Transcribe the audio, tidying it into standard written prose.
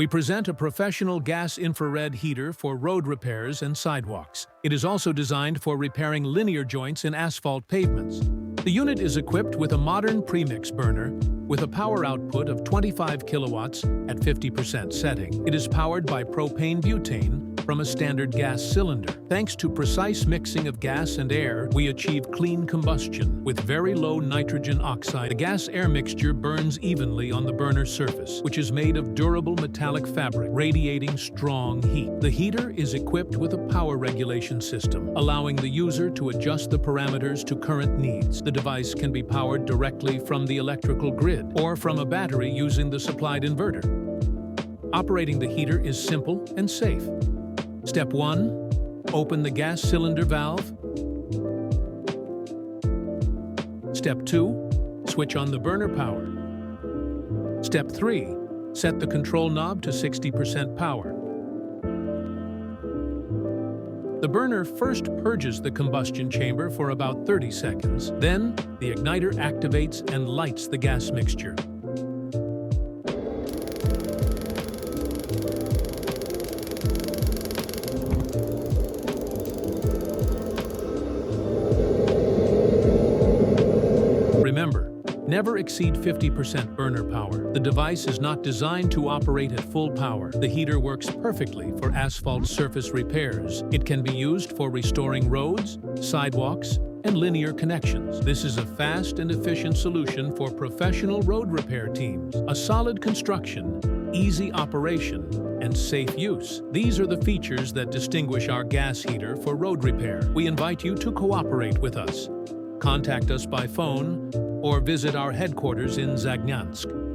We present a professional gas infrared heater for road repairs and sidewalks. It is also designed for repairing linear joints in asphalt pavements. The unit is equipped with a modern premix burner with a power output of 25 kilowatts at 50% setting. It is powered by propane-butane from a standard gas cylinder. Thanks to precise mixing of gas and air, we achieve clean combustion with very low nitrogen oxide. The gas-air mixture burns evenly on the burner surface, which is made of durable metallic fabric, radiating strong heat. The heater is equipped with a power regulation system, allowing the user to adjust the parameters to current needs. The device can be powered directly from the electrical grid or from a battery using the supplied inverter. Operating the heater is simple and safe. Step 1. Open the gas cylinder valve. Step 2. Switch on the burner power. Step 3. Set the control knob to 60% power. The burner first purges the combustion chamber for about 30 seconds. Then, the igniter activates and lights the gas mixture. Remember, never exceed 50% burner power. The device is not designed to operate at full power. The heater works perfectly for asphalt surface repairs. It can be used for restoring roads, sidewalks, and linear connections. This is a fast and efficient solution for professional road repair teams. A solid construction, easy operation, and safe use. These are the features that distinguish our gas heater for road repair. We invite you to cooperate with us. Contact us by phone or visit our headquarters in Zagnyansk.